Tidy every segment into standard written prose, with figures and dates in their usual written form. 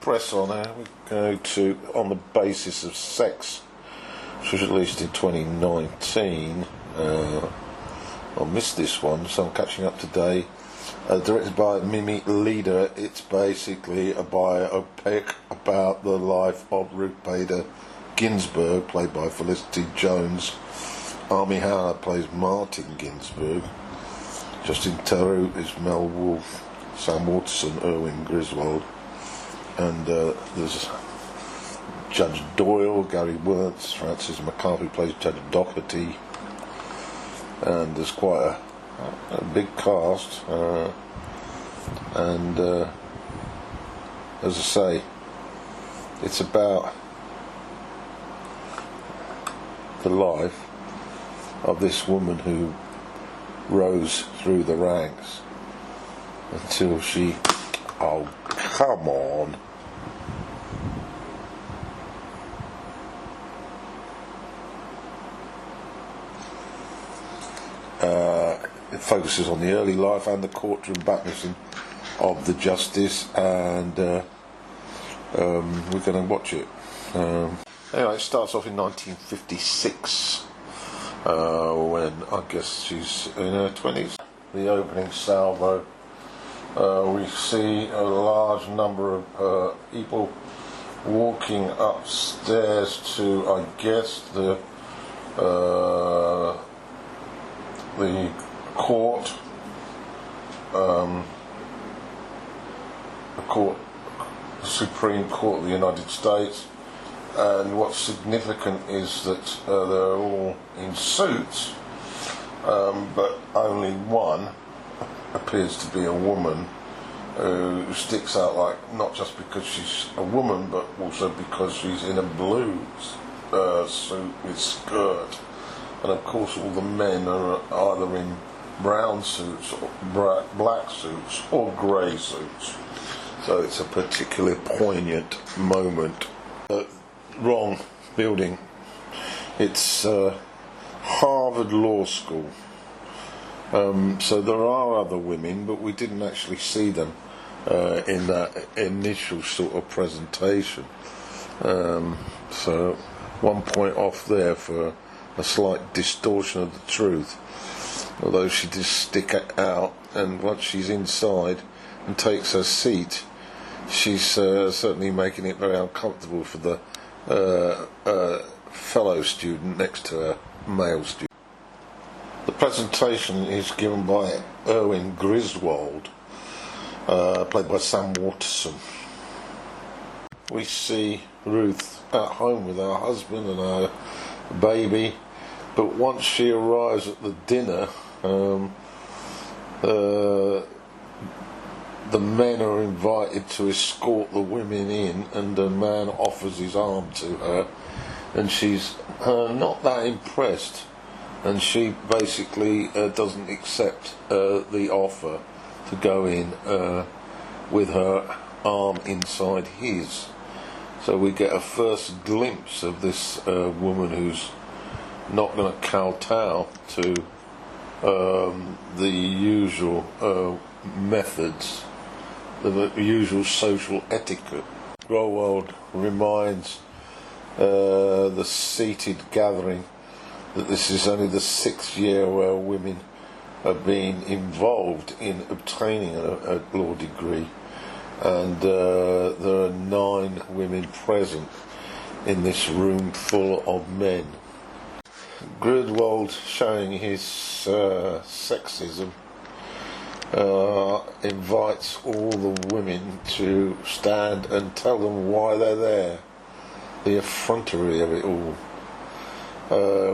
press on her. We go to On the Basis of Sex, which was released in 2019. I missed this one, so I'm catching up today. Directed by Mimi Leder. It's basically a biopic about the life of Ruth Bader Ginsburg, played by Felicity Jones. Armie Hammer plays Martin Ginsburg. Justin Theroux is Mel Wolfe. Sam Waterston, Erwin Griswold. And there's Judge Doyle, Gary Wirtz. Francis McCarthy plays Judge Doherty. And there's quite a big cast, and as I say, it's about the life of this woman who rose through the ranks until she, oh come on, it focuses on the early life and the courtroom baptism of the justice, and we're going to watch it. Anyway, it starts off in 1956 when I guess she's in her 20s. The opening salvo, we see a large number of people walking upstairs to, I guess, the court, the Supreme Court of the United States. And what's significant is that they're all in suits, but only one appears to be a woman who sticks out, like, not just because she's a woman, but also because she's in a blue suit with skirt. And of course all the men are either in brown suits, or black suits, or grey suits. So it's a particularly poignant moment. Wrong building. It's Harvard Law School. So there are other women, but we didn't actually see them in that initial sort of presentation. So 1 point off there for a slight distortion of the truth. Although she did stick it out, and once she's inside and takes her seat, she's certainly making it very uncomfortable for the fellow student next to her, male student. The presentation is given by Erwin Griswold, played by Sam Waterston. We see Ruth at home with her husband and her baby, but once she arrives at the dinner, the men are invited to escort the women in, and a man offers his arm to her, and she's not that impressed, and she basically doesn't accept the offer to go in with her arm inside his. So we get a first glimpse of this woman who's not going to kowtow to the usual methods, the usual social etiquette. Growald reminds the seated gathering that this is only the 6th year where women have been involved in obtaining a law degree, and there are 9 women present in this room full of men. Griswold, showing his sexism, invites all the women to stand and tell them why they're there. The effrontery of it all.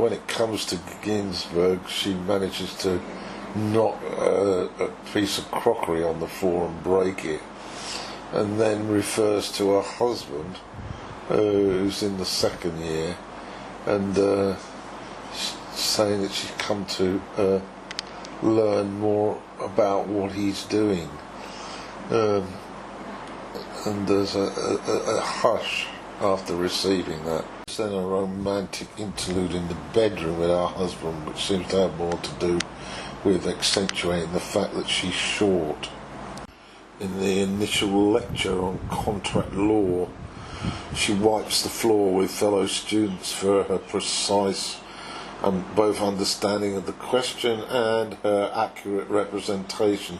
When it comes to Ginsburg, she manages to knock a piece of crockery on the floor and break it, and then refers to her husband, who's in the 2nd year, and saying that she's come to learn more about what he's doing. And there's a hush after receiving that. There's then a romantic interlude in the bedroom with our husband, which seems to have more to do with accentuating the fact that she's short. in the initial lecture on contract law, she wipes the floor with fellow students for her precise and both understanding of the question and her accurate representation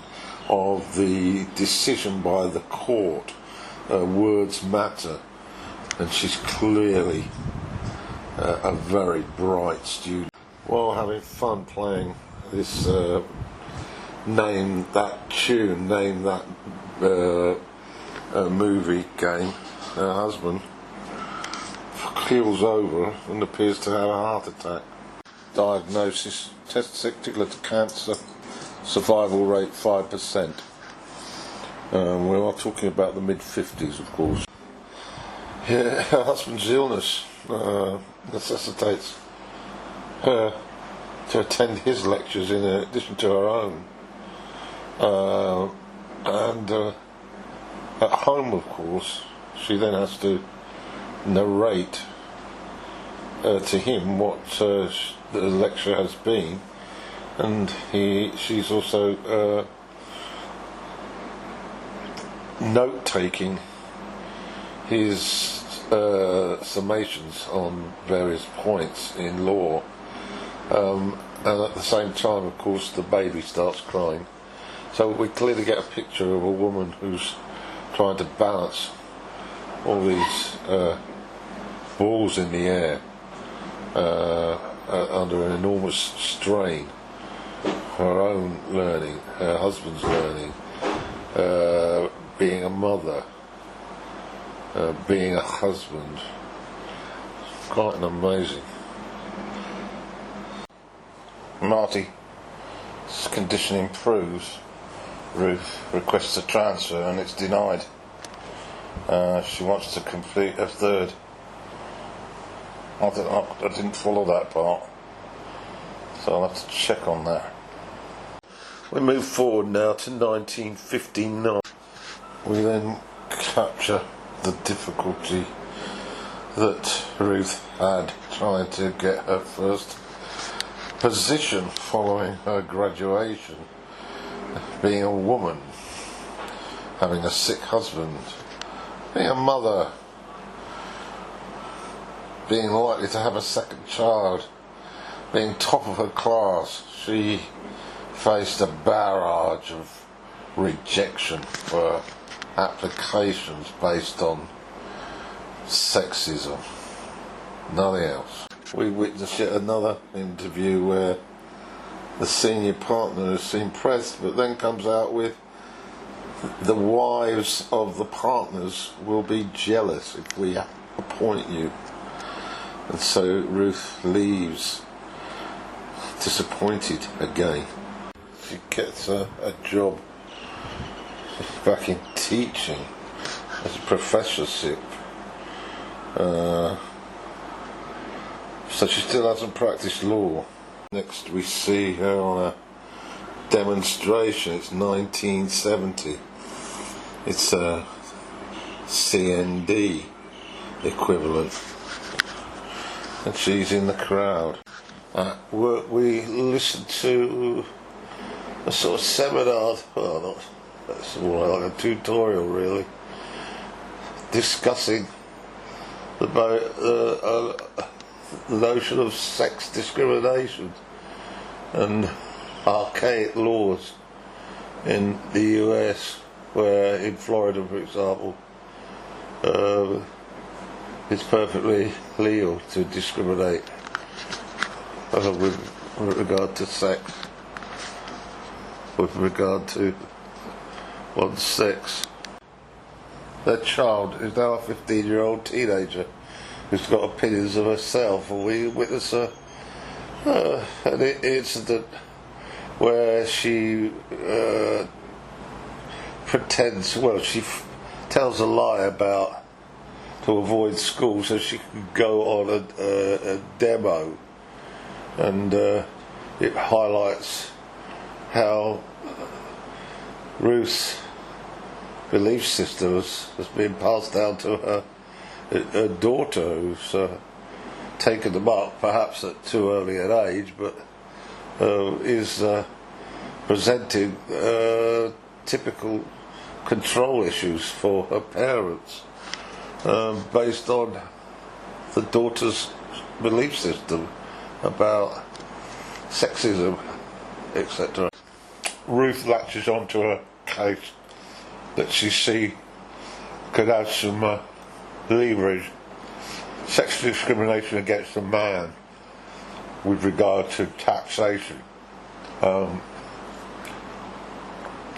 of the decision by the court. Words matter, and she's clearly a very bright student. While having fun playing this name that tune, name that movie game, her husband keels over and appears to have a heart attack. Diagnosis: testicular cancer, survival rate 5%. We are talking about the mid-50s, of course. Yeah, her husband's illness necessitates her to attend his lectures in addition to her own. And at home, of course, she then has to narrate to him what the lecture has been, and she's also note-taking his summations on various points in law, and at the same time, of course, the baby starts crying. So we clearly get a picture of a woman who's trying to balance all these balls in the air under an enormous strain. Her own learning, her husband's learning, being a mother, being a husband. Quite an amazing. Marty's condition improves. Ruth requests a transfer and it's denied. She wants to complete a third. I didn't follow that part, so I'll have to check on that. We move forward now to 1959. We then capture the difficulty that Ruth had trying to get her first position following her graduation, being a woman, having a sick husband, being a mother, being likely to have a second child, being top of her class. She faced a barrage of rejection for applications based on sexism, nothing else. We witnessed yet another interview where the senior partner is impressed, but then comes out with the wives of the partners will be jealous if we appoint you. And so Ruth leaves, disappointed again. She gets a job back in teaching as a professorship. So she still hasn't practiced law. Next we see her on a demonstration. It's 1970. It's a CND equivalent. And she's in the crowd. At work we listened to a sort of seminar, that's more like a tutorial really, discussing the notion of sex discrimination and archaic laws in the US, where in Florida, for example, it's perfectly legal to discriminate with regard to sex, with regard to one's sex. Their child is now a 15-year-old teenager who's got opinions of herself, and we witness an incident where she pretends, she tells a lie to avoid school so she can go on a demo, and it highlights how Ruth's belief system has been passed down to her daughter, who's taken them up, perhaps at too early an age, but is presenting typical control issues for her parents, based on the daughter's belief system about sexism, etc. Ruth latches onto a case that she could have some leverage. Sexual discrimination against a man with regard to taxation,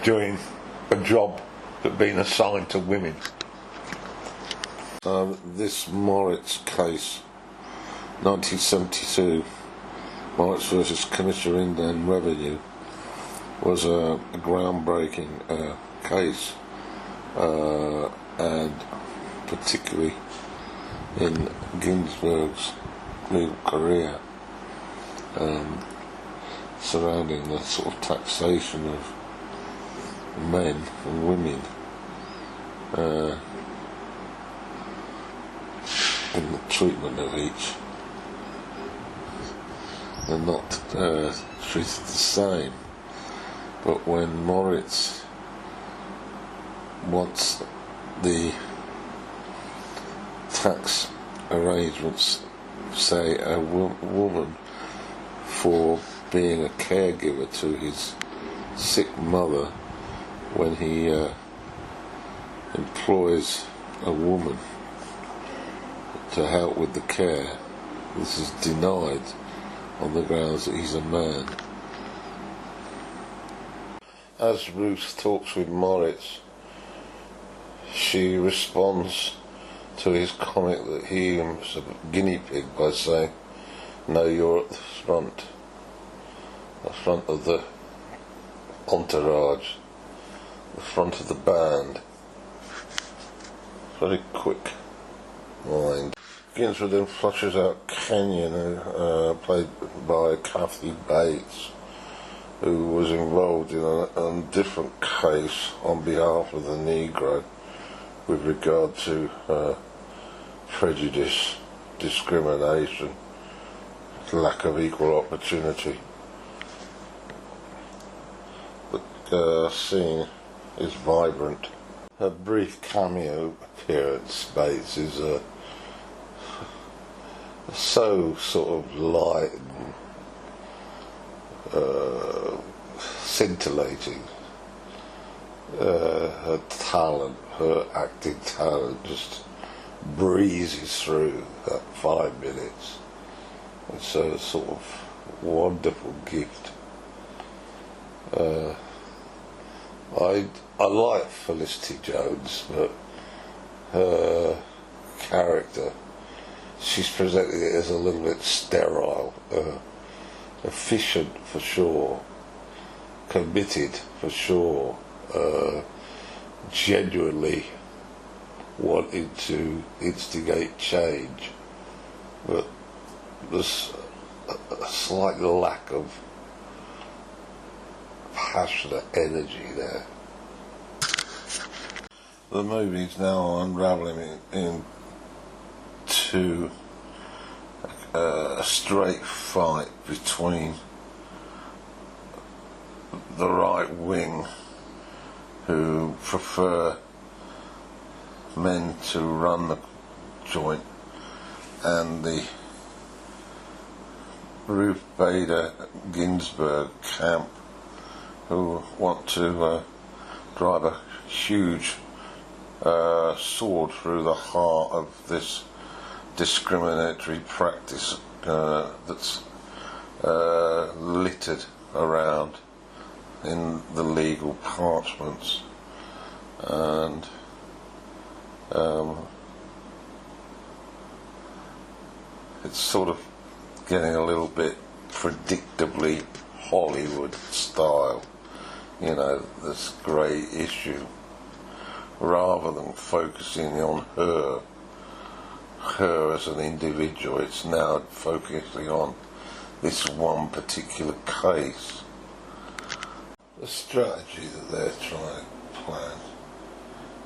doing a job that been assigned to women. This Moritz case, 1972, Moritz versus Commissioner Inland Revenue, was a groundbreaking case, and particularly in Ginsburg's legal career, surrounding the sort of taxation of men and women in the treatment of each. They're not treated the same. But when Moritz wants the tax arrangements, say a woman for being a caregiver to his sick mother, when he employs a woman to help with the care, this is denied on the grounds that he's a man. As Ruth talks with Moritz, she responds to his comment that he is a guinea pig by saying, "No, you're at the front of the entourage, the front of the band." Very quick mind. Ginsburg then flushes out Kenyon, played by Kathy Bates, who was involved in a different case on behalf of the Negro with regard to prejudice, discrimination, lack of equal opportunity. But scene is vibrant. Her brief cameo appearance, Bates, is so sort of light and scintillating. Her talent, her acting talent, just breezes through that 5 minutes. It's a sort of wonderful gift. I like Felicity Jones, but her character, she's presenting it as a little bit sterile, efficient for sure, committed for sure, genuinely wanting to instigate change, but there's a slight lack of passionate energy there. The movie's now unravelling into a straight fight between the right wing, who prefer men to run the joint, and the Ruth Bader Ginsburg camp, who want to drive a huge sword through the heart of this discriminatory practice that's littered around in the legal parchments. And it's sort of getting a little bit predictably Hollywood style, you know, this grey issue, rather than focusing on her as an individual. It's now focusing on this one particular case. The strategy that they're trying to plan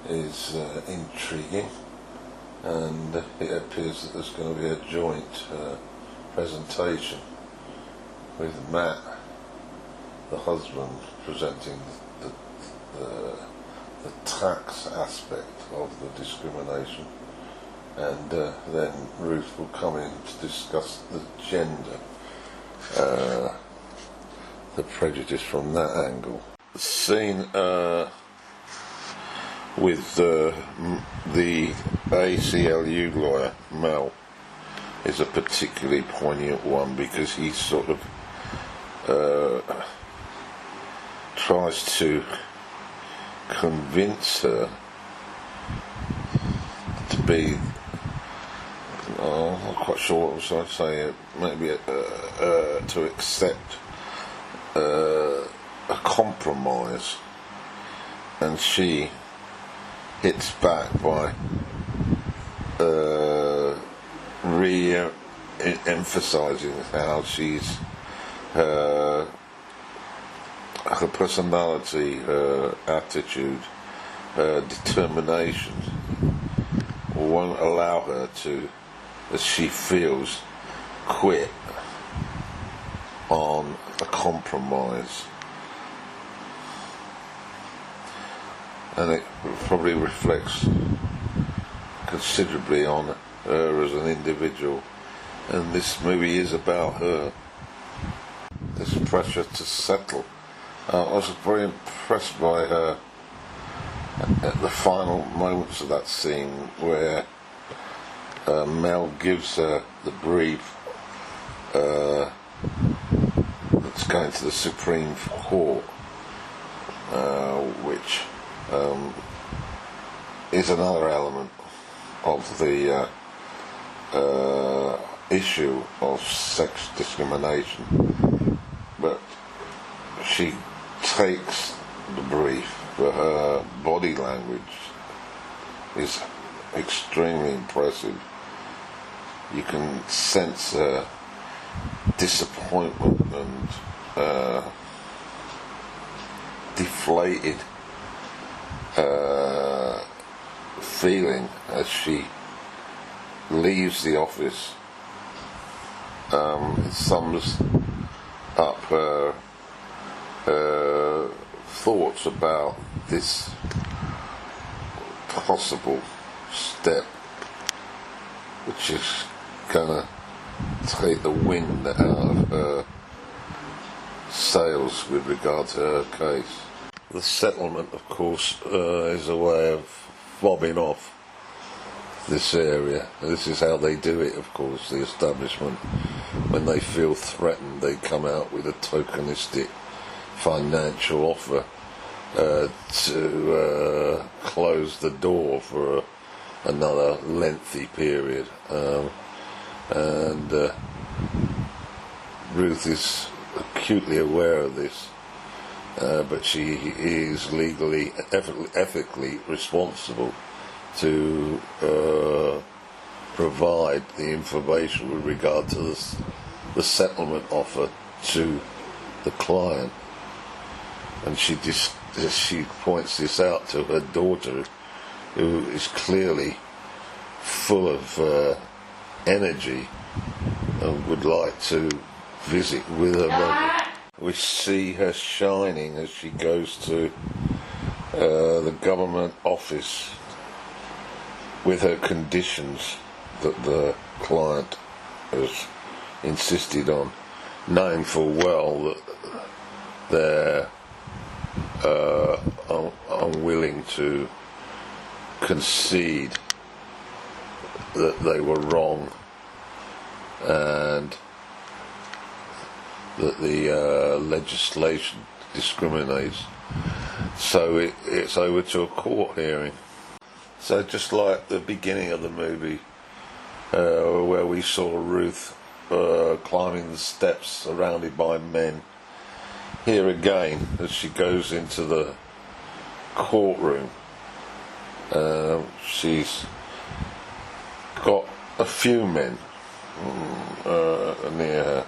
is intriguing, and it appears that there's going to be a joint presentation with Matt, the husband, presenting the the tax aspect of the discrimination, and then Ruth will come in to discuss the gender, the prejudice from that angle. The scene with the ACLU lawyer, Mel, is a particularly poignant one because he sort of tries to convince her to be, I'm not quite sure what was I say, maybe to accept a compromise, and she hits back by re-emphasising how she's her personality, her attitude, her determination won't allow her to, as she feels, quit on a compromise. And it probably reflects considerably on her as an individual, and this movie is about her, this pressure to settle. I was very impressed by her at the final moments of that scene where Mel gives her the brief that's going to the Supreme Court, which is another element of the issue of sex discrimination. But she takes the brief, but her body language is extremely impressive. You can sense her disappointment and deflated feeling as she leaves the office. It sums up her thoughts about this possible step, which is gonna take the wind out of her sails with regard to her case. The settlement, of course, is a way of fobbing off this area. This is how they do it, of course, the establishment. When they feel threatened, they come out with a tokenistic financial offer to close the door for another lengthy period. And Ruth is acutely aware of this, but she is legally, ethically responsible to provide the information with regard to the settlement offer to the client. And she points this out to her daughter, who is clearly full of energy and would like to visit with her mother. We see her shining as she goes to the government office with her conditions that the client has insisted on, knowing full well that they're unwilling to concede that they were wrong and that the legislation discriminates. So it's over to a court hearing. So just like the beginning of the movie, where we saw Ruth climbing the steps surrounded by men, here again, as she goes into the courtroom, she's got a few men near her.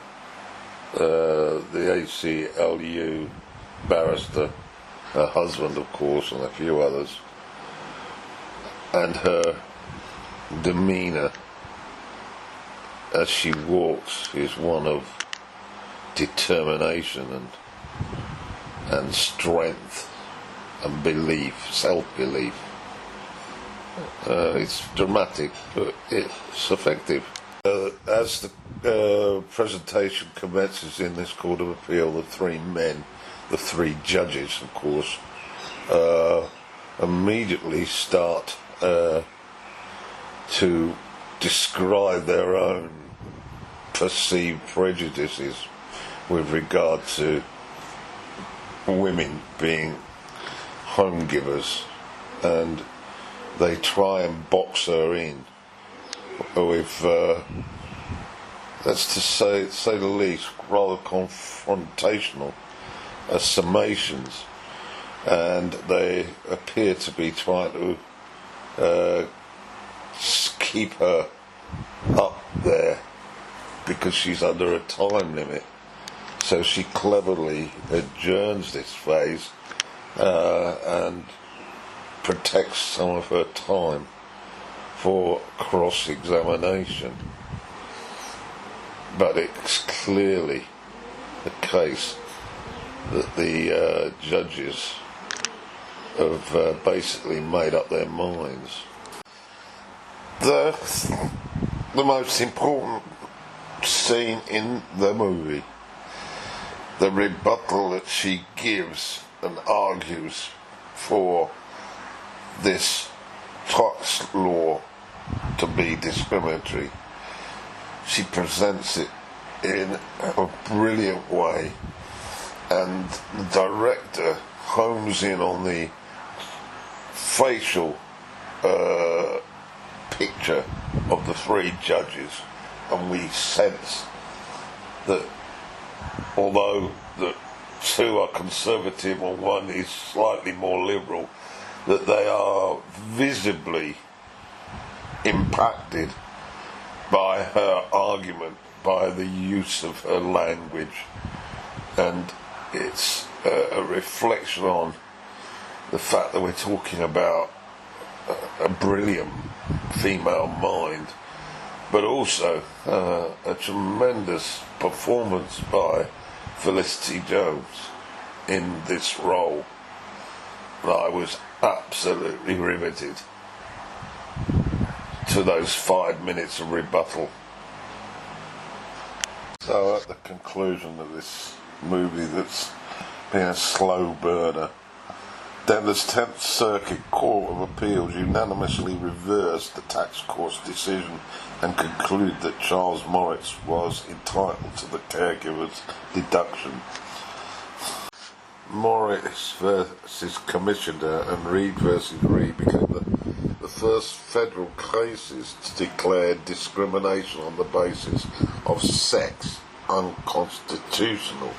The ACLU barrister, her husband, of course, and a few others. And her demeanour as she walks is one of determination and strength and belief, self-belief. It's dramatic, but it's effective. As the presentation commences in this Court of Appeal, the three men, the three judges, of course, immediately start to describe their own perceived prejudices with regard to women being home givers, and they try and box her in with, that's to say the least, rather confrontational summations, and they appear to be trying to keep her up there because she's under a time limit. So she cleverly adjourns this phase and protects some of her time for cross-examination. But it's clearly the case that the judges have basically made up their minds. The most important scene in the movie, the rebuttal that she gives and argues for this tax law to be discriminatory. She presents it in a brilliant way, and the director homes in on the facial picture of the three judges, and we sense that although the two are conservative and one is slightly more liberal, that they are visibly impacted by her argument, by the use of her language, and it's a reflection on the fact that we're talking about a brilliant female mind, but also a tremendous performance by Felicity Jones in this role. I was absolutely riveted to those 5 minutes of rebuttal. So at the conclusion of this movie that's been a slow burner, Denver's 10th Circuit Court of Appeals unanimously reversed the tax court's decision and concluded that Charles Moritz was entitled to the caregiver's deduction. Moritz versus Commissioner and Reed versus Reed became the first federal cases to declare discrimination on the basis of sex unconstitutional.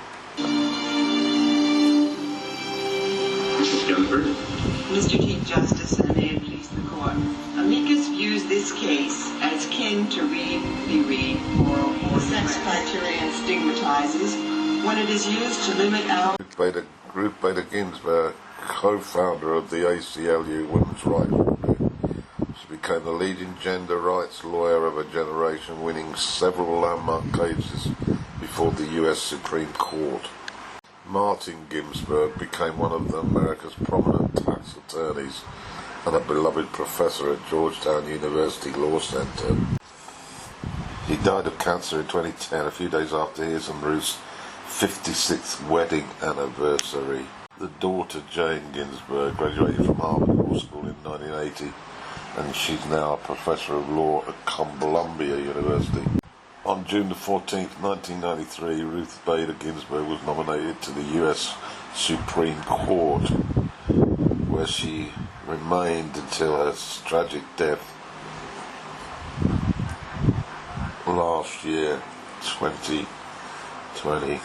Mrs. Ginsburg. Mr. Chief Justice, and may it please the Court, amicus views this case as kin to the Reed or sex criterion stigmatizes when it is used to limit our... Ruth Bader Ginsburg, co-founder of the ACLU Women's Rights Group. She became the leading gender rights lawyer of a generation, winning several landmark cases before the US Supreme Court. Martin Ginsburg became one of America's prominent tax attorneys and a beloved professor at Georgetown University Law Center. He died of cancer in 2010, a few days after his and Ruth's 56th wedding anniversary. The daughter, Jane Ginsburg, graduated from Harvard Law School in 1980, and she's now a professor of law at Columbia University. On June the 14th, 1993, Ruth Bader Ginsburg was nominated to the US Supreme Court, where she remained until her tragic death last year, 2020.